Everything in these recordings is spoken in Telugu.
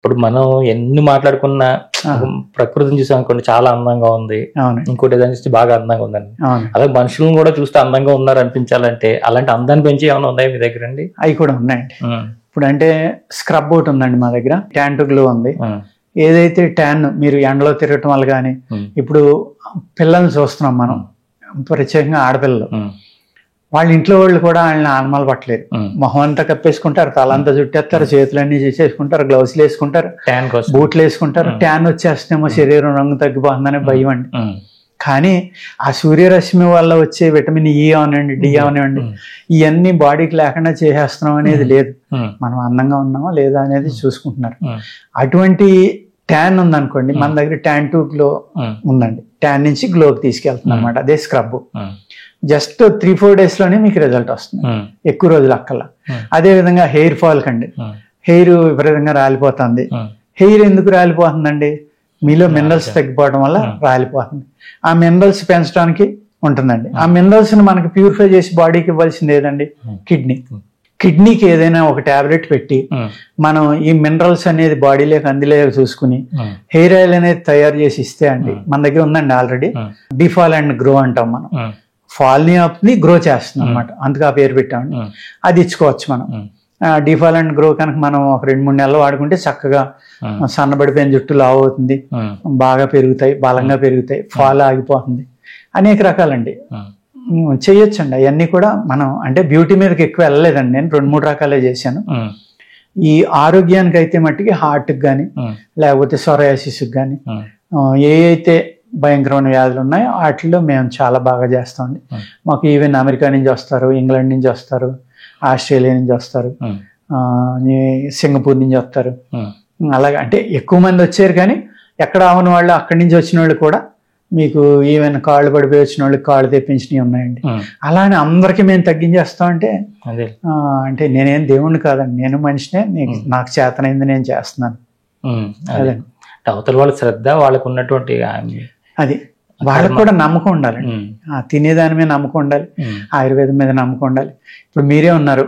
ఇప్పుడు మనం ఎన్ని మాట్లాడుకున్నా ప్రకృతిని చూసాం అనుకోండి, చాలా అందంగా ఉంది, ఇంకోటి ఏదైనా చూస్తే బాగా అందంగా ఉందండి. అలాగే మనుషులను కూడా చూస్తే అందంగా ఉన్నారు అనిపించాలంటే అలాంటి అందాన్ని పెంచి ఏమైనా ఉన్నాయా మీ దగ్గర అండి? అవి కూడా ఉన్నాయండి. ఇప్పుడు అంటే స్క్రబ్ ఒకటి ఉందండి మా దగ్గర, ట్యాన్ టు గ్లో ఉంది. ఏదైతే ట్యాన్ మీరు ఎండలో తిరగటం వల్ల కానీ, ఇప్పుడు పిల్లల్ని చూస్తున్నాం మనం, ప్రత్యేకంగా ఆడపిల్లలు, వాళ్ళ ఇంట్లో వాళ్ళు కూడా వాళ్ళని ఆనమాలు పట్టలేరు. మొహం అంతా కప్పేసుకుంటారు, తలంతా చుట్టేస్తారు, చేతులన్నీ చేసేసుకుంటారు, గ్లౌస్లు వేసుకుంటారు, బూట్లు వేసుకుంటారు. ట్యాన్ వచ్చేస్తేమో శరీరం రంగు తగ్గిపోతుందనే భయం అండి. కానీ ఆ సూర్యరశ్మి వల్ల వచ్చే విటమిన్ ఈ అవనండి, డి అవనివ్వండి, ఇవన్నీ బాడీకి లేకుండా చేసేస్తున్నాం అనేది లేదు. మనం అందంగా ఉన్నామా లేదా అనేది చూసుకుంటున్నారు. అటువంటి ట్యాన్ ఉందనుకోండి, మన దగ్గర ట్యాన్ టు గ్లో ఉందండి. ట్యాన్ నుంచి గ్లోకి తీసుకెళ్తుంది అనమాట. అదే స్క్రబ్. జస్ట్ 3-4 days లోనే మీకు రిజల్ట్ వస్తుంది, ఎక్కువ రోజులు అక్కర్లా. అదే విధంగా హెయిర్ ఫాల్ కండి, హెయిర్ విపరీతంగా రాలిపోతుంది. హెయిర్ ఎందుకు రాలిపోతుందండి? మీలో మినరల్స్ తగ్గిపోవడం వల్ల రాలిపోతుంది. ఆ మినరల్స్ పెంచడానికి ఉంటుందండి. ఆ మినరల్స్ ని మనకి ప్యూరిఫై చేసి బాడీకి ఇవ్వాల్సింది ఏదండి? కిడ్నీ. కిడ్నీకి ఏదైనా ఒక టాబ్లెట్ పెట్టి మనం ఈ మినరల్స్ అనేది బాడీలోకి అందిలేక చూసుకుని హెయిర్ ఆయిల్ అనేది తయారు చేసి ఇస్తే అండి, మన దగ్గర ఉందండి ఆల్రెడీ. డిఫాల్ అండ్ గ్రో అంటాం మనం. ఫాల్ని ఆప్ని గ్రో చేస్తుంది అనమాట, అందుకు ఆ పేరు పెట్టామండి. అది ఇచ్చుకోవచ్చు మనం. డిఫాల్ అండ్ గ్రో కనుక మనం ఒక 2-3 నెలలు వాడుకుంటే చక్కగా సన్నబడిపోయిన జుట్టు లావు అవుతుంది, బాగా పెరుగుతాయి, బలంగా పెరుగుతాయి, ఫాల్ ఆగిపోతుంది. అనేక రకాలండి చేయొచ్చండి. అవన్నీ కూడా మనం అంటే బ్యూటీ మీదకి ఎక్కువ వెళ్ళలేదండి, నేను 2-3 రకాలే చేశాను. ఈ ఆరోగ్యానికి అయితే మట్టికి హార్ట్కి కానీ లేకపోతే సొరయాసిస్కి కానీ ఏ అయితే భయంకరమైన వ్యాధులు ఉన్నాయో వాటిల్లో మేము చాలా బాగా చేస్తామండి. మాకు ఈవెన్ అమెరికా నుంచి వస్తారు, ఇంగ్లాండ్ నుంచి వస్తారు, ఆస్ట్రేలియా నుంచి వస్తారు, సింగపూర్ నుంచి వస్తారు. అలాగే అంటే ఎక్కువ మంది వచ్చారు, కానీ ఎక్కడ అవని వాళ్ళు అక్కడి నుంచి వచ్చిన వాళ్ళు కూడా మీకు ఈవెన్ కాళ్ళు పడిపోయి వచ్చిన వాళ్ళకి కాళ్ళు తెప్పించినవి ఉన్నాయండి. అలానే అందరికీ మేము తగ్గించేస్తామంటే అంటే నేనేం దేవుణ్ణి కాదండి, నేను మనిషినే, నాకు చేతనైంది నేను చేస్తున్నాను. అదే అవతల వాళ్ళ శ్రద్ధ, వాళ్ళకు ఉన్నటువంటి అది వాళ్ళకు కూడా నమ్మకం ఉండాలండి. తినేదాని మీద నమ్మకం ఉండాలి, ఆయుర్వేదం మీద నమ్మకం ఉండాలి. ఇప్పుడు మీరే ఉన్నారు,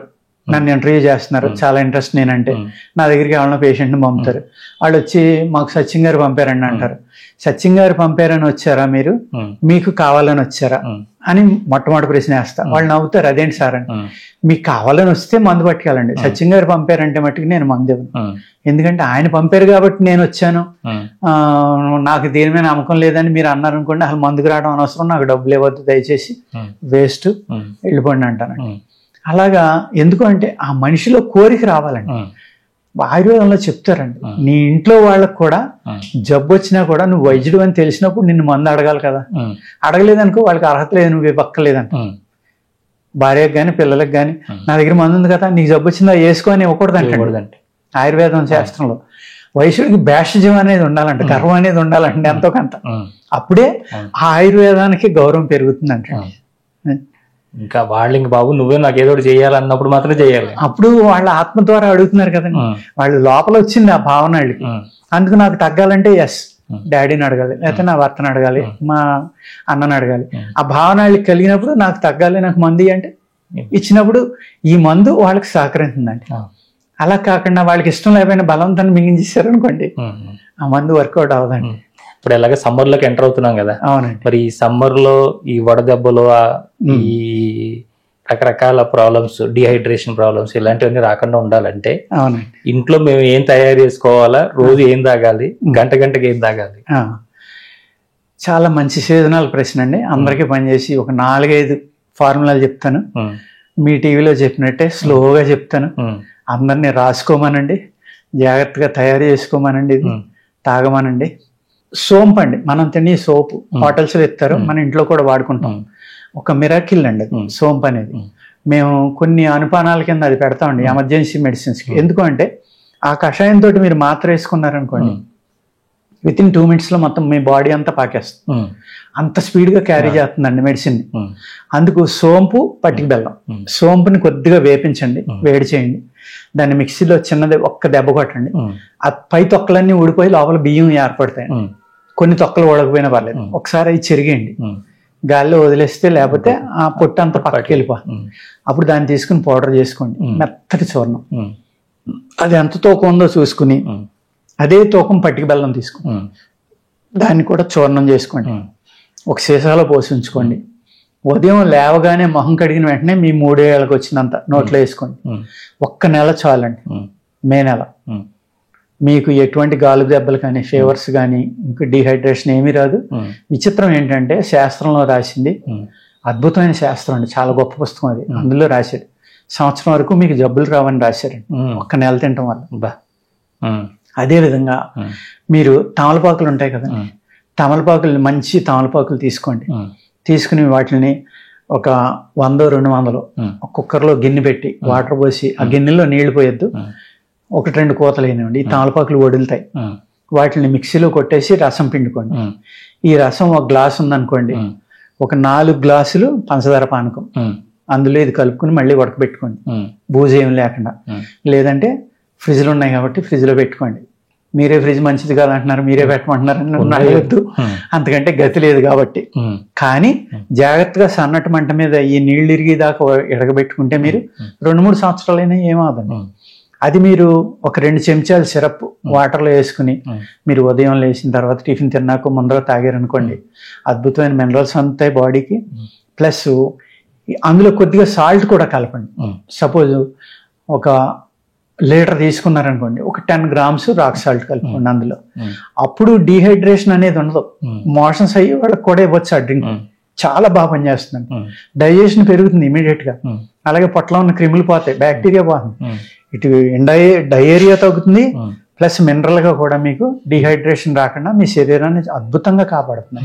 నన్ను ఇంటర్వ్యూ చేస్తున్నారు, చాలా ఇంట్రెస్ట్ నేనంటే, నా దగ్గరికి ఎవరైనా పేషెంట్ని పంపుతారు. వాళ్ళు వచ్చి మాకు సచిన్ గారు పంపారండి అంటారు. సచిన్ గారు పంపారని వచ్చారా మీరు, మీకు కావాలని వచ్చారా అని మొట్టమొదటి ప్రశ్న వేస్తా. వాళ్ళు నవ్వుతారు, అదేంటి సార్ అని. మీకు కావాలని వస్తే మందు పట్టుకెళ్ళండి, సచిన్ గారు పంపారంటే మట్టుకు నేను మందు ఇవ్వను. ఎందుకంటే ఆయన పంపారు కాబట్టి నేను వచ్చాను, నాకు దేని మీద నమ్మకం లేదని మీరు అన్నారు అనుకోండి, అసలు మందుకు రావడం అనవసరం, నాకు డబ్బులు ఇవ్వద్దు దయచేసి, వేస్ట్, వెళ్ళిపోండి అంటానండి. అలాగా ఎందుకు అంటే ఆ మనిషిలో కోరిక రావాలండి. ఆయుర్వేదంలో చెప్తారండి, నీ ఇంట్లో వాళ్ళకు కూడా జబ్బు వచ్చినా కూడా నువ్వు వైద్యుడు అని తెలిసినప్పుడు నిన్ను మందు అడగాలి కదా. అడగలేదనుకో వాళ్ళకి అర్హత లేదు, నువ్వు పక్కలేదంట. భార్యకు కానీ పిల్లలకు కానీ నా దగ్గర మందు ఉంది కదా, నీకు జబ్బు వచ్చిందా వేసుకో అని ఇవ్వకూడదు అంటే ఆయుర్వేదం శాస్త్రంలో. వైశ్యుడికి భేషజం అనేది ఉండాలంట, గర్వం అనేది ఉండాలంటే ఎంతో కొంత. అప్పుడే ఆ ఆయుర్వేదానికి గౌరవం పెరుగుతుందంట. ఇంకా వాళ్ళు ఇంక బాబు నువ్వే నాకు ఏదో ఒకటి చేయాలన్నప్పుడు మాత్రం చేయాలి. అప్పుడు వాళ్ళ ఆత్మ ద్వారా అడుగుతున్నారు కదండి, వాళ్ళు లోపల వచ్చింది ఆ భావన వాళ్ళకి. అందుకు నాకు తగ్గాలంటే ఎస్ డాడీని అడగాలి, లేకపోతే నా భర్తను అడగాలి, మా అన్నని అడగాలి. ఆ భావన వాళ్ళకి కలిగినప్పుడు నాకు తగ్గాలి, నాకు మందు అంటే ఇచ్చినప్పుడు ఈ మందు వాళ్ళకి సహకరిస్తుందండి. అలా కాకుండా వాళ్ళకి ఇష్టం లేకపోయినా బలవంతాన్ని మింగించేశారు అనుకోండి, ఆ మందు వర్కౌట్ అవ్వదండి. ఇప్పుడు ఎలాగ సమ్మర్ లోకి ఎంటర్ అవుతున్నాం కదా. అవునండి. మరి ఈ సమ్మర్ లో ఈ వడదెబ్బలు, ఈ రకరకాల ప్రాబ్లమ్స్, డిహైడ్రేషన్ ప్రాబ్లమ్స్ ఇలాంటివన్నీ రాకుండా ఉండాలంటే ఇంట్లో మేము ఏం తయారు చేసుకోవాలా, రోజు ఏం తాగాలి, గంటకి ఏం తాగాలి? చాలా మంచి సీజనల్ ప్రశ్న అండి. అందరికీ పనిచేసి ఒక 4-5 ఫార్ములాలు చెప్తాను. మీ టీవీలో చెప్పినట్టే స్లోగా చెప్తాను. అందరినీ రాసుకోమనండి, జాగ్రత్తగా తయారు చేసుకోమనండి, ఇది తాగమనండి. సోంపు అండి, మనం తినే సోపు హోటల్స్ లో ఇస్తారు, మన ఇంట్లో కూడా వాడుకుంటాం. ఒక మిరాకిల్ అండి సోంపు అనేది. మేము కొన్ని అనుపానాల కింద అది పెడతామండి ఎమర్జెన్సీ మెడిసిన్స్ కి. ఎందుకు అంటే ఆ కషాయంతో మీరు మాత్ర వేసుకున్నారనుకోండి, విత్ ఇన్ 2 minutes లో మొత్తం మీ బాడీ అంతా పాకేస్తుంది. అంత స్పీడ్ గా క్యారీ చేస్తుందండి మెడిసిన్. అందుకు సోంపు, పట్టిక బెల్లం. సోంపుని కొద్దిగా వేపించండి, వేడి చేయండి, దాన్ని మిక్సీలో చిన్నది ఒక్క దెబ్బ కొట్టండి. ఆ పై తొక్కలన్నీ ఊడిపోయి లోపల బియ్యం ఏర్పడతాయి. కొన్ని తొక్కలు ఊడకపోయినా పర్లేదు, ఒకసారి అవి చెరిగేయండి, గాలిలో వదిలేస్తే, లేకపోతే ఆ పొట్టు అంతా పక్కకి వెళ్ళిపోతుంది. అప్పుడు దాన్ని తీసుకుని పౌడర్ చేసుకోండి, మెత్తటి చూర్ణం. అది ఎంత తూకం ఉందో చూసుకుని అదే తూకం పట్టిక బెల్లం తీసుకోండి, దాన్ని కూడా చూర్ణం చేసుకోండి, ఒక సీసాలో పోసి ఉంచుకోండి. ఉదయం లేవగానే మొహం కడిగిన వెంటనే మీ 3 ఏళ్ళకి వచ్చినంత నోట్లో వేసుకోండి. 1 నెల చాలండి, మే నెల. మీకు ఎటువంటి గాలి దెబ్బలు కానీ, ఫీవర్స్ కానీ, ఇంకా డిహైడ్రేషన్ ఏమీ రాదు. విచిత్రం ఏంటంటే శాస్త్రంలో రాసింది, అద్భుతమైన శాస్త్రం అండి, చాలా గొప్ప పుస్తకం అది. అందులో రాశారు సంవత్సరం వరకు మీకు జబ్బులు రావని రాశారండి 1 నెల తినటం వల్ల. అదేవిధంగా మీరు తమలపాకులు ఉంటాయి కదండి, తమలపాకులు మంచి తమలపాకులు తీసుకోండి. తీసుకుని వాటిని ఒక 100-200 కుక్కర్లో గిన్నె పెట్టి వాటర్ పోసి ఆ గిన్నెలో నీళ్లు పోయొద్దు, 1-2 కోతలు అయినాయండి. ఈ తమలపాకులు వదులుతాయి. వాటిని మిక్సీలో కొట్టేసి రసం పిండుకోండి. ఈ రసం 1 గ్లాస్ ఉందనుకోండి, ఒక 4 గ్లాసులు పంచదార పానకం అందులో ఇది కలుపుకుని మళ్ళీ ఉడకబెట్టుకోండి, బూజు ఏం లేకుండా. లేదంటే ఫ్రిడ్జ్లు ఉన్నాయి కాబట్టి ఫ్రిడ్జ్లో పెట్టుకోండి. మీరే ఫ్రిడ్జ్ మంచిది కాదంటున్నారు, మీరే పెట్టమంటున్నారని అడగద్దు, అంతకంటే గతి లేదు కాబట్టి. కానీ జాగ్రత్తగా సన్నటి మంట మీద ఈ నీళ్ళు ఇరిగి దాకా ఎడగబెట్టుకుంటే మీరు 2-3 సంవత్సరాలైనా ఏమవుతుంది. అది మీరు ఒక 2 చెంచాలు సిరప్ వాటర్లో వేసుకుని మీరు ఉదయం లేచిన తర్వాత టిఫిన్ తిన్నాక ముందర తాగారనుకోండి, అద్భుతమైన మినరల్స్ అందుతాయి బాడీకి. ప్లస్ అందులో కొద్దిగా సాల్ట్ కూడా కలపండి. సపోజ్ ఒక లీటర్ తీసుకున్నారనుకోండి, ఒక 10 గ్రామ్స్ రాక్ సాల్ట్ కలుపుకోండి అందులో. అప్పుడు డీహైడ్రేషన్ అనేది ఉండదు, మోషన్స్ అయ్యి వాళ్ళకి కూడా ఇవ్వచ్చు ఆ డ్రింక్. చాలా బాగా పనిచేస్తుంది, డైజెషన్ పెరుగుతుంది ఇమీడియట్ గా. అలాగే పొట్టలో ఉన్న క్రిములు పోతాయి, బ్యాక్టీరియా పోతుంది, ఇటు డయేరియా తగ్గుతుంది, ప్లస్ మినరల్ గా కూడా మీకు డీహైడ్రేషన్ రాకుండా మీ శరీరాన్ని అద్భుతంగా కాపాడుతుంది.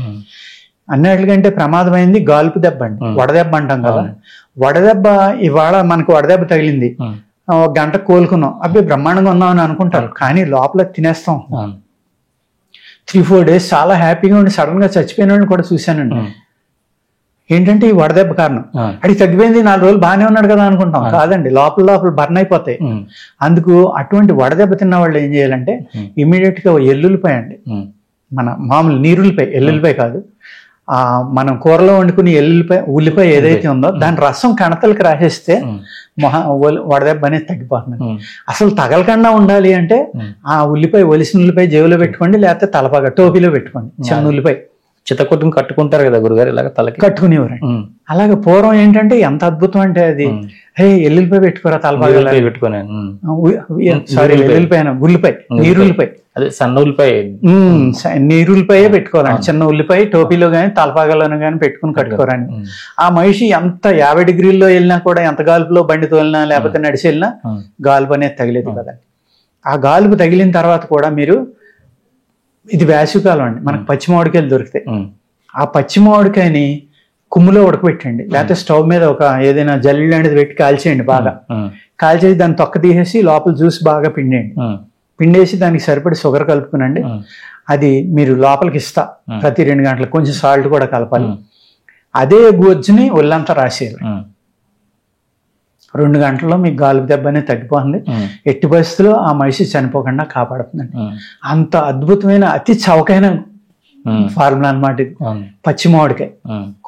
అన్నిటికంటే ప్రమాదమైంది గాల్పు దెబ్బ అండి, వడదెబ్బ అంటాం కదా. వడదెబ్బ ఇవాళ మనకు వడదెబ్బ తగిలింది, 1 గంట కోలుకున్నాం, అబ్బాయి బ్రహ్మాండంగా ఉన్నాం అని అనుకుంటారు, కానీ లోపల తినేస్తాం. 3-4 డేస్ చాలా హ్యాపీగా ఉండి సడన్ గా చచ్చిపోయిన వాళ్ళని కూడా చూశానండి. ఏంటంటే ఈ వడదెబ్బ కారణం. అది తగ్గిపోయింది, 4 రోజులు బాగానే ఉన్నాడు కదా అనుకుంటాం, కాదండి, లోపల బర్న్ అయిపోతాయి. అందుకు అటువంటి వడదెబ్బ తిన్న వాళ్ళు ఏం చేయాలంటే ఇమీడియట్ గా ఎల్లుల్లిపాయ అండి, మన మామూలు నీరుల్లిపాయ, ఎల్లుల్లిపాయ కాదు, మనం కూరలో వండుకుని ఉల్లిపాయ ఏదైతే ఉందో దాని రసం కణతలకు రాసేస్తే వడదెబ్బ అనేది తగ్గిపోతుంది. అసలు తగలకుండా ఉండాలి అంటే ఆ ఉల్లిపాయ, ఒలిసిన ఉల్లిపాయ జేబులో పెట్టుకోండి, లేకపోతే తలపాగా టోపీలో పెట్టుకోండి. చిన్న ఉల్లిపాయ చిత్తకొట్టుకుని కట్టుకుంటారు కదా గురుగారు, ఇలాగ తలకి కట్టుకునేవారు. అలాగే పూర్వం ఏంటంటే ఎంత అద్భుతం అంటే అది, హే ఎల్లుల్లిపాయ పెట్టుకోరా తలపాగా పెట్టుకున్నాను, సారీ ఎల్లుల్లిపాయ, ఉల్లిపాయ, నీరుల్లిపాయ, అదే సన్న ఉల్లిపాయ, నీరుల్లిపాయే పెట్టుకోవాలండి. చిన్న ఉల్లిపాయ టోపీలో గానీ తలపాగాలోనూ గానీ పెట్టుకుని కట్టుకోరని. ఆ మనిషి ఎంత 50 డిగ్రీల్లో వెళ్ళినా కూడా, ఎంత గాల్పులో బండి తోలినా లేకపోతే నడిచి వెళ్ళినా గాల్పు అనేది తగిలేదు కదండి. ఆ గాల్పు తగిలిన తర్వాత కూడా మీరు, ఇది వేసవికాలం అండి, మనకు పచ్చి మామిడికాయలు దొరుకుతాయి. ఆ పచ్చి మామిడికాయని కుమ్ములో ఉడకబెట్టండి, లేకపోతే స్టవ్ మీద ఒక ఏదైనా జల్లి లాంటిది పెట్టి కాల్చేయండి. బాగా కాల్చేసి దాన్ని తొక్క తీసేసి లోపల జ్యూస్ బాగా పిండేయండి. పిండేసి దానికి సరిపడి షుగర్ కలుపుకునండి. అది మీరు లోపలికి ఇస్తా ప్రతి 2 గంటలకు కొంచెం సాల్ట్ కూడా కలపాలి. అదే గొజ్జుని ఒళ్ళంతా రాసేయాలి. 2 గంటల్లో మీకు గాలి దెబ్బ అనేది తగ్గిపోతుంది. ఎట్టి పరిస్థితుల్లో ఆ మనిషి చనిపోకుండా కాపాడుతుందండి. అంత అద్భుతమైన అతి చవకైన ఫార్ములా అన్నమాట ఇది. పచ్చి మామిడికాయ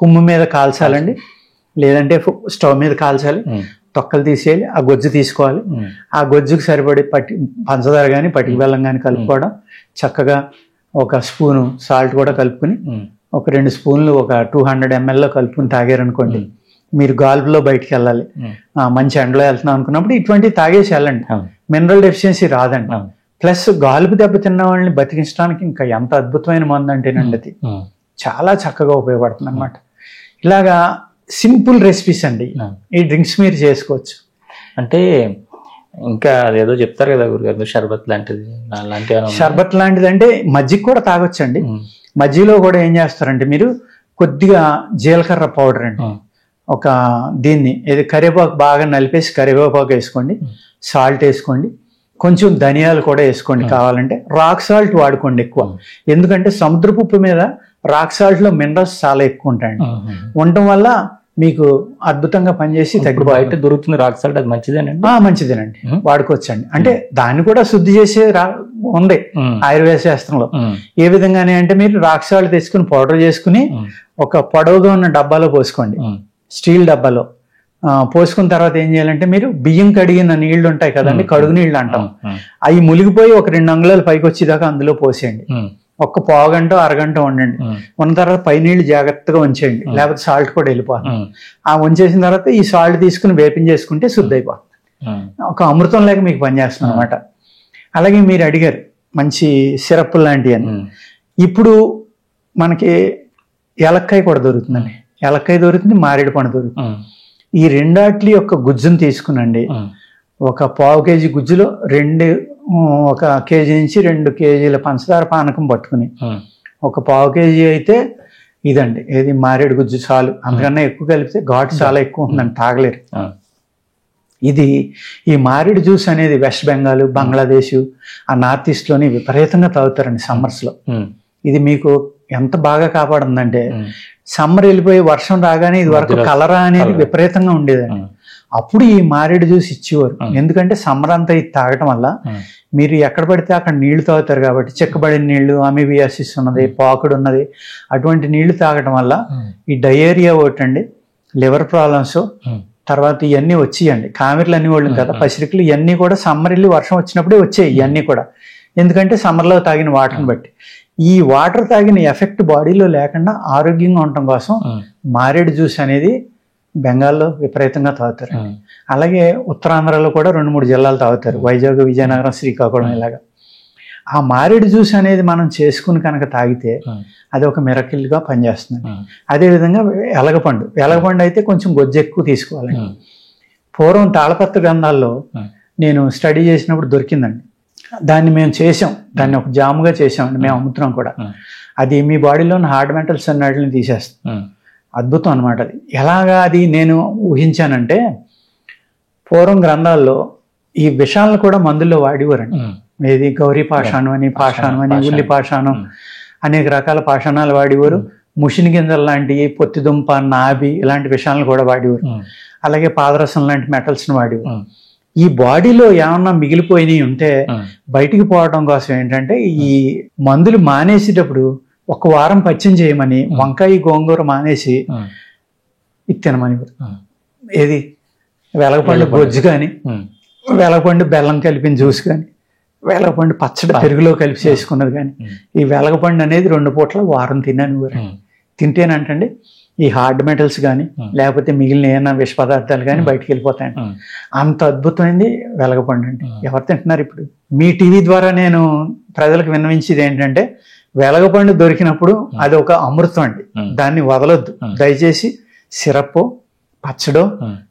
కుమ్ము మీద కాల్చాలండి, లేదంటే స్టవ్ మీద కాల్చాలి, తొక్కలు తీసేయాలి, ఆ గొజ్జు తీసుకోవాలి. ఆ గొజ్జుకు సరిపడి పంచదార కానీ పటిక బెల్లం కానీ కలుపుకోవడం, చక్కగా ఒక స్పూను సాల్ట్ కూడా కలుపుకుని ఒక 2 స్పూన్లు ఒక 200 ml లో కలుపుకుని తాగారనుకోండి, మీరు గాల్పులో బయటికి వెళ్ళాలి, మంచి ఎండలో వెళ్తున్నాం అనుకున్నప్పుడు ఇటువంటివి తాగేసి వెళ్ళండి, మినరల్ డెఫిషియన్సీ రాదండి. ప్లస్ గాల్పు దెబ్బ తిన్న వాళ్ళని బతికించడానికి ఇంకా ఎంత అద్భుతమైన మందు అంటేనండి అది చాలా చక్కగా ఉపయోగపడుతుంది అన్నమాట. ఇలాగా సింపుల్ రెసిపీస్ అండి ఈ డ్రింక్స్ మీరు చేసుకోవచ్చు. అంటే ఇంకా అదేదో చెప్తారు కదా గురుగారు, షర్బత్ లాంటిది, షర్బత్ లాంటిది అంటే మజ్జిగ కూడా తాగొచ్చండి. మజ్జిగలో కూడా ఏం చేస్తారంటే మీరు కొద్దిగా జీలకర్ర పౌడర్ అండి, ఒక దీన్ని ఏది కరివేపాకు బాగా నలిపేసి కరివేపాకు వేసుకోండి, సాల్ట్ వేసుకోండి, కొంచెం ధనియాలు కూడా వేసుకోండి. కావాలంటే రాక్ సాల్ట్ వాడుకోండి ఎక్కువ, ఎందుకంటే సముద్రపు ఉప్పు మీద రాక్ సాల్ట్ లో మినరల్స్ చాలా ఎక్కువ ఉంటాయండి. ఉండటం వల్ల మీకు అద్భుతంగా పనిచేసి బయట దొరుకుతుంది రాక్ సాల్ట్, అది మంచిదేనండి. మంచిదేనండి, వాడుకోవచ్చండి. అంటే దాన్ని కూడా శుద్ధి చేసే ఉంది ఆయుర్వేద శాస్త్రంలో. ఏ విధంగానే అంటే మీరు రాక్ సాల్ట్ తెచ్చుకుని పౌడర్ చేసుకుని ఒక పొడవుగా ఉన్న డబ్బాలో పోసుకోండి, స్టీల్ డబ్బాలో పోసుకున్న తర్వాత ఏం చేయాలంటే మీరు బియ్యం కడిగిన నీళ్లు ఉంటాయి కదండి, కడుగు నీళ్ళు అంటాం, అవి మునిగిపోయి ఒక 2 అంగుళాలు పైకి వచ్చేదాకా అందులో పోసేయండి. ఒక్క పావుగంట అరగంట ఉండండి. ఉన్న తర్వాత పై నీళ్ళు జాగ్రత్తగా ఉంచేయండి, లేకపోతే సాల్ట్ కూడా వెళ్ళిపోతుంది. ఆ ఉంచేసిన తర్వాత ఈ సాల్ట్ తీసుకుని వేపించేసుకుంటే శుద్ధి అయిపోతుంది. ఒక అమృతం లేక మీకు పనిచేస్తుంది అనమాట. అలాగే మీరు అడిగారు మంచి సిరప్ లాంటివి అని. ఇప్పుడు మనకి ఏలక్కాయ కూడా దొరుకుతుందండి. ఏలక్కాయ దొరుకుతుంది, మారేడు పండు దొరుకుతుంది. ఈ రెండాట్లి యొక్క గుజ్జును తీసుకునండి. ఒక పావు కేజీ గుజ్జులో 1 కేజీ నుంచి 2 కేజీల పంచదార పానకం పట్టుకుని, ఒక పావు కేజీ అయితే ఇదండి ఏది మారేడు గుజ్జు చాలు. అందుకన్నా ఎక్కువ కలిపితే ఘాటు చాలా ఎక్కువ ఉందండి, తాగలేరు. ఇది ఈ మారేడు జ్యూస్ అనేది వెస్ట్ బెంగాల్, బంగ్లాదేశ్, ఆ నార్త్ ఈస్ట్ లోని విపరీతంగా తాగుతారండి సమ్మర్స్ లో. ఇది మీకు ఎంత బాగా కాపాడుందంటే, సమ్మర్ వెళ్ళిపోయి వర్షం రాగానే ఇది వరకు కలరా అనేది విపరీతంగా ఉండేదండి. అప్పుడు ఈ మారేడు జ్యూస్ ఇచ్చేవారు. ఎందుకంటే సమ్మర్ అంతా ఇది తాగటం వల్ల మీరు ఎక్కడ పడితే అక్కడ నీళ్లు తాగుతారు కాబట్టి, చెక్కబడిన నీళ్లు, అమీబియాసిస్ ఉన్నది, పాకుడు ఉన్నది, అటువంటి నీళ్లు తాగటం వల్ల ఈ డయేరియా ఒకటండి, లివర్ ప్రాబ్లమ్స్, తర్వాత ఇవన్నీ వచ్చేయండి. కామెర్లు అన్ని వాళ్ళు కదా, పసిరికలు, ఇవన్నీ కూడా సమ్మర్ వెళ్ళి వర్షం వచ్చినప్పుడే వచ్చాయి ఇవన్నీ కూడా. ఎందుకంటే సమ్మర్లో తాగిన వాటర్ని బట్టి. ఈ వాటర్ తాగిన ఎఫెక్ట్ బాడీలో లేకుండా ఆరోగ్యంగా ఉండటం కోసం మారేడు జ్యూస్ అనేది బెంగాల్లో విపరీతంగా తాగుతారు. అలాగే ఉత్తరాంధ్రలో కూడా 2-3 జిల్లాలు తాగుతారు, వైజాగ్, విజయనగరం, శ్రీకాకుళం ఇలాగా. ఆ మారేడు జ్యూస్ అనేది మనం చేసుకుని కనుక తాగితే అది ఒక మిరకిల్గా పనిచేస్తుంది. అదేవిధంగా వెలగపండు అయితే కొంచెం గొజ్జు ఎక్కువ తీసుకోవాలి. పూర్వం తాళపత్ర గ్రంథాల్లో నేను స్టడీ చేసినప్పుడు దొరికిందండి. దాన్ని మేము చేసాం, దాన్ని ఒక జాముగా చేసామండి, మేము అమ్ముతున్నాం కూడా. అది మీ బాడీలో హార్డ్ మెటల్స్ అన్నిటిని తీసేస్తుంది. అద్భుతం అనమాట. అది ఎలాగా అది నేను ఊహించానంటే, పూర్వం గ్రంథాల్లో ఈ విషాలను కూడా మందుల్లో వాడేవారండి. ఏది గౌరీ పాషాణం అని, ఉల్లి పాషాణం, అనేక రకాల పాషాణాలు వాడేవారు. ముషిని గింజలు లాంటి, పొత్తిదుంప, నాభి ఇలాంటి విషయాలను కూడా వాడేవారు. అలాగే పాదరసం లాంటి మెటల్స్ని వాడేవారు. ఈ బాడీలో ఏమన్నా మిగిలిపోయినవి ఉంటే బయటికి పోవడం కోసం ఏంటంటే, ఈ మందులు మానేసేటప్పుడు 1 వారం పచ్చిం చేయమని, వంకాయ గోంగూర మానేసి ఇది తినమని. ఏది వెలగపండు గొజ్జు కానీ, వెలగపండు బెల్లం కలిపిన జ్యూస్ కానీ, వెలగపండు పచ్చడి పెరుగులో కలిపి చేసుకున్నది కానీ, ఈ వెలగపండు అనేది 2 పూట్ల వారం తిన్నాను. తింటేనంటండి ఈ హార్డ్ మెటల్స్ కానీ, లేకపోతే మిగిలిన ఏమైనా విష పదార్థాలు కానీ బయటకు వెళ్ళిపోతాయండి. అంత అద్భుతమైంది వెలగపండు అండి. ఎవరు తింటున్నారు ఇప్పుడు? మీ టీవీ ద్వారా నేను ప్రజలకు విన్నవించేది ఏంటంటే, వెలగపండు దొరికినప్పుడు అది ఒక అమృతం అండి, దాన్ని వదలొద్దు. దయచేసి సిరప్, పచ్చడో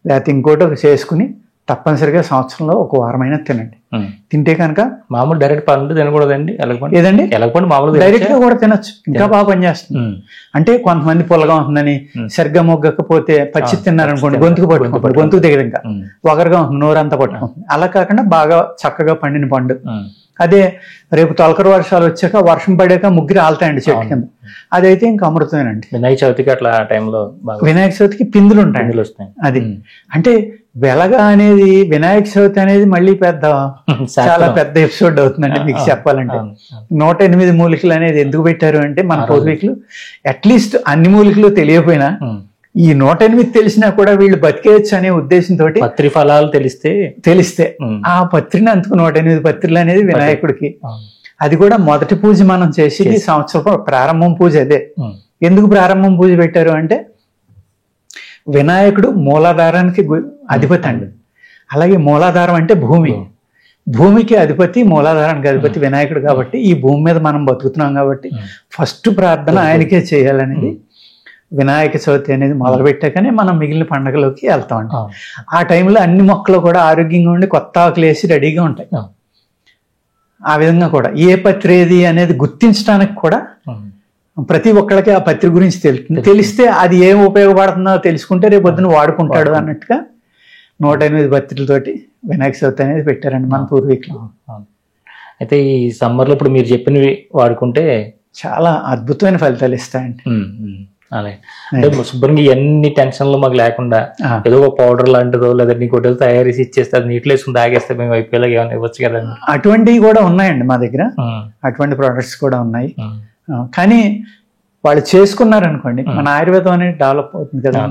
లేకపోతే ఇంకోటో చేసుకుని తప్పనిసరిగా సంవత్సరంలో 1 వారమైనా తినండి. తింటే కనుక మామూలు డైరెక్ట్ పండు తినకూడదండి. ఏదండి, ఎలగపండు మామూలు డైరెక్ట్ గా కూడా తినొచ్చు, ఇంకా బాగా పనిచేస్తుంది. అంటే కొంతమంది పుల్లగా ఉంటుందని సరిగ్గా మొగ్గకపోతే పచ్చి తిన్నారనుకోండి, గొంతుకు పట్టుకుంటుంది, గొంతుకు దిగదు, ఇంకా ఒకరుగా ఉంటుంది, నోరంతా పట్టుకుంటుంది. అలా కాకుండా బాగా చక్కగా పండిన పండు. అదే రేపు తొలకరి వర్షాలు వచ్చాక, వర్షం పడాక ముగ్గురు ఆల్తాయండి చెట్టు కింద, అదైతే ఇంకా అమృతమేనండి. వినాయక చవితికి అట్లా టైంలో, వినాయక చవితికి పిందులు ఉంటాయి వస్తాయి. అది అంటే వెలగ అనేది, వినాయక చవితి అనేది మళ్ళీ చాలా పెద్ద ఎపిసోడ్ అవుతుందండి మీకు చెప్పాలంటే. 108 మూలికలు అనేది ఎందుకు పెట్టారు అంటే, మన పూర్వీకులు అట్లీస్ట్ అన్ని మూలికలు తెలియకపోయినా ఈ 108 తెలిసినా కూడా వీళ్ళు బతికేయచ్చు అనే ఉద్దేశంతో పత్రి ఫలాలు తెలిస్తే ఆ పత్రిని అందుకు 108 పత్రులు అనేది వినాయకుడికి. అది కూడా మొదటి పూజ మనం చేసేది సంవత్సరం ప్రారంభం పూజ అదే. ఎందుకు ప్రారంభం పూజ పెట్టారు అంటే, వినాయకుడు మూలాధారానికి అధిపతి అండి. అలాగే మూలాధారం అంటే భూమి, భూమికి అధిపతి, మూలాధారానికి అధిపతి వినాయకుడు. కాబట్టి ఈ భూమి మీద మనం బతుకుతున్నాం కాబట్టి ఫస్ట్ ప్రార్థన ఆయనకే చేయాలనేది వినాయక చవితి అనేది మొదలు పెట్టాకనే మనం మిగిలిన పండుగలోకి వెళ్తామండి. ఆ టైంలో అన్ని మొక్కలు కూడా ఆరోగ్యంగా ఉండి కొత్త ఆకులు వేసి రెడీగా ఉంటాయి. ఆ విధంగా కూడా ఏ పత్రి ఏది అనేది గుర్తించడానికి కూడా ప్రతి ఒక్కళ్ళకి ఆ పత్రి గురించి తెలిస్తే అది ఏం ఉపయోగపడుతుందో తెలుసుకుంటే రేపు పొద్దున వాడుకుంటాడు అన్నట్టుగా 108 పత్రిలతోటి వినాయక చవితి అనేది పెట్టారండి మన పూర్వీకులు. అయితే ఈ సమ్మర్లో ఇప్పుడు మీరు చెప్పినవి వాడుకుంటే చాలా అద్భుతమైన ఫలితాలు ఇస్తాయండి. అలాగే అంటే శుభ్రంగా ఎన్ని టెన్షన్లు మాకు లేకుండా ఏదో ఒక పౌడర్ లాంటిదో లేదా నీ గొడ్డలు తయారు చేసి ఇచ్చేస్తే అది నీటిలో వేసుకుని తాగేస్తే మేము అయిపోయేలాగా ఏమైనా ఇవ్వచ్చు కదండి. అటువంటివి కూడా ఉన్నాయండి మా దగ్గర, అటువంటి ప్రోడక్ట్స్ కూడా ఉన్నాయి. కానీ వాళ్ళు చేసుకున్నారనుకోండి, మన ఆయుర్వేదం అనేది డెవలప్ అవుతుంది కదా.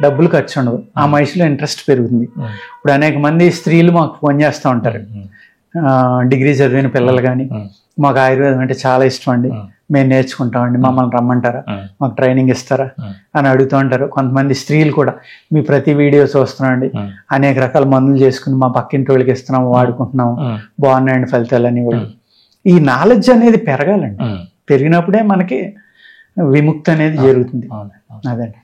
డబ్బులు ఖర్చు ఉండదు, ఆ వయసులో ఇంట్రెస్ట్ పెరుగుతుంది. ఇప్పుడు అనేక మంది స్త్రీలు మాకు ఫోన్ చేస్తూ ఉంటారు, డిగ్రీ చదివిన పిల్లలు కానీ, మాకు ఆయుర్వేదం అంటే చాలా ఇష్టం అండి, మేము నేర్చుకుంటామండి, మమ్మల్ని రమ్మంటారా, మాకు ట్రైనింగ్ ఇస్తారా అని అడుగుతూ ఉంటారు. కొంతమంది స్త్రీలు కూడా మీ ప్రతి వీడియో చూస్తున్నామండి, అనేక రకాల మందులు చేసుకుని మా పక్కింటి వాళ్ళకి ఇస్తున్నాము, వాడుకుంటున్నాము, బాగున్నాయండి ఫలితాలు అని. వాళ్ళు ఈ నాలెడ్జ్ అనేది పెరగాలండి, పెరిగినప్పుడే మనకి విముక్తి అనేది జరుగుతుంది. అదండి.